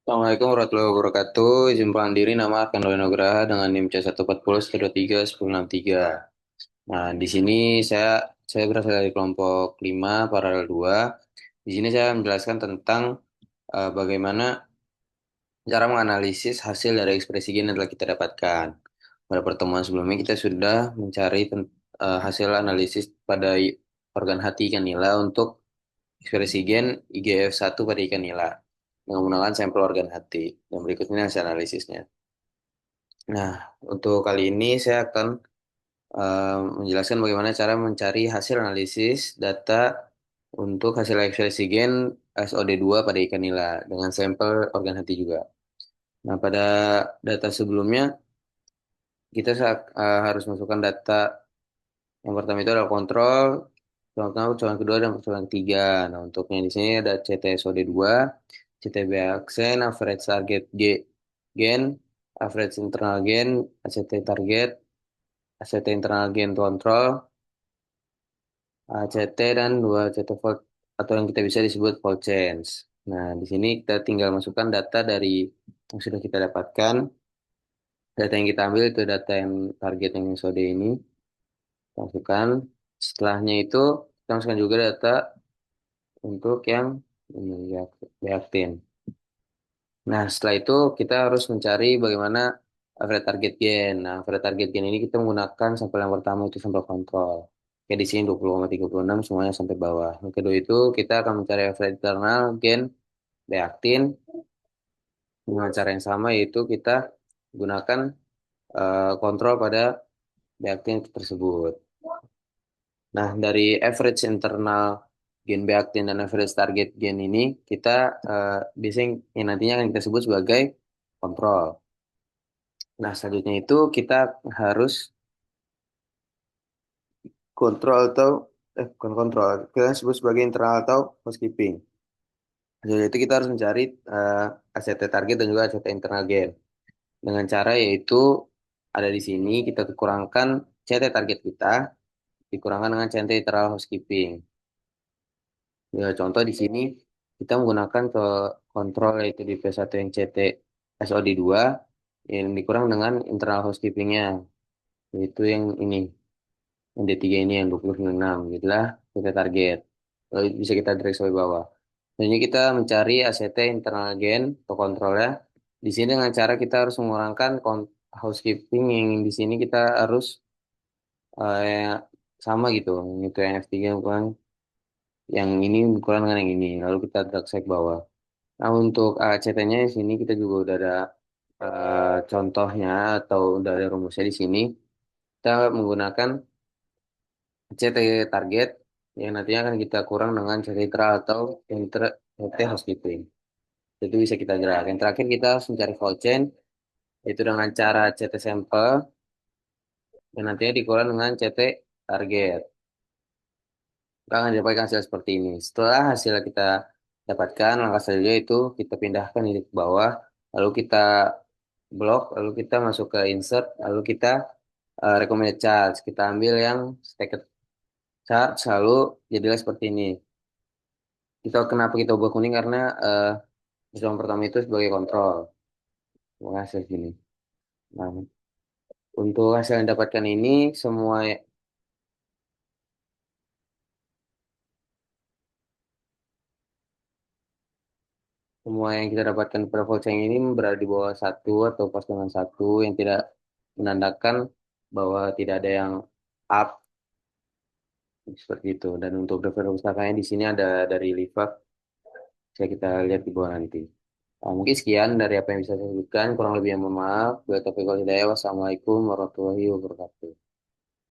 Assalamualaikum warahmatullahi wabarakatuh. Izin pengambil diri nama Arkan Dwi Nugraha dengan NIM C140-123-1063. Nah, di sini saya berasal dari kelompok 5 paralel 2. Di sini saya menjelaskan tentang bagaimana cara menganalisis hasil dari ekspresi gen yang telah kita dapatkan. Pada pertemuan sebelumnya kita sudah mencari hasil analisis pada organ hati ikan nila untuk ekspresi gen IGF-1 pada ikan nila dengan menggunakan sampel organ hati. Dan berikutnya hasil analisisnya. Nah, untuk kali ini saya akan menjelaskan bagaimana cara mencari hasil analisis data untuk hasil ekspresi gen SOD2 pada ikan nila dengan sampel organ hati juga. Nah, pada data sebelumnya kita harus masukkan data yang pertama itu adalah kontrol, percobaan pertama, percobaan kedua, dan percobaan ketiga. Nah, untuknya di sini ada CTSOD2, CTB aksen, average target gain, average internal gain, ACT target, ACT internal gain control, ACT, dan dua CT volt, atau yang kita bisa disebut volt change. Nah, di sini kita tinggal masukkan data dari yang sudah kita dapatkan. Data yang kita ambil itu data yang target yang SOD ini. Kita masukkan. Setelahnya itu kita masukkan juga data untuk yang ini reaktin. Nah, setelah itu kita harus mencari bagaimana average target gain. Nah, average target gain ini kita menggunakan sampel yang pertama itu sampel kontrol. Oke, di sini 20,36 semuanya sampai bawah. Yang kedua itu kita akan mencari average internal gain reaktin dengan cara yang sama yaitu kita gunakan kontrol pada reaktin tersebut. Nah, dari average internal gain reaktin dan average target gain ini kita biasanya yang nantinya akan kita sebut sebagai kontrol. Nah, selanjutnya itu kita harus kontrol atau bukan kontrol, kita sebut sebagai internal atau housekeeping. Jadi itu kita harus mencari ACT target dan juga ACT internal gain. Dengan cara yaitu ada di sini kita kurangkan CT target kita dikurangkan dengan CT internal housekeeping. Ya, contoh di sini kita menggunakan ke kontrol yaitu di P1 yang CT SOD2 yang dikurang dengan internal housekeepingnya yaitu yang ini. Yang D3 ini yang 26 gitulah kita target. Lalu bisa kita drag sampai bawah. Selanjutnya kita mencari ACT internal gain atau kontrolnya. Di sini dengan cara kita harus mengurangkan housekeeping yang di sini kita harus ya, sama gitu. Itu yang F3 bukan yang ini kurang dengan yang ini. Lalu kita drag ke bawah. Nah untuk ACT-nya di sini kita juga udah ada contohnya atau udah ada rumusnya di sini. Kita menggunakan CT target yang nantinya akan kita kurang dengan CT intra atau CT housekeeping. Itu bisa kita gerak. Yang terakhir kita harus mencari whole chain, yaitu dengan cara CT sampel, dan nantinya dikurang dengan CT target. Kita akan dapatkan hasil seperti ini. Setelah hasil kita dapatkan, langkah selanjutnya itu kita pindahkan ini ke bawah, lalu kita blok, lalu kita masuk ke insert, lalu kita recommended charge. Kita ambil yang stacked charge, lalu jadilah seperti ini. Kenapa kita ubah kuning karena yang pertama itu sebagai kontrol. Terima kasih sini. Nah, untuk hasil yang dapatkan ini semua yang kita dapatkan pada Volceng ini berada di bawah satu atau pas dengan satu yang tidak menandakan bahwa tidak ada yang up seperti itu. Dan untuk referensi pustakanya di sini ada dari Livat, bisa kita lihat di bawah nanti. Nah, mungkin sekian dari apa yang bisa saya sebutkan. Kurang lebih yang mohon maaf. Wassalamualaikum warahmatullahi wabarakatuh.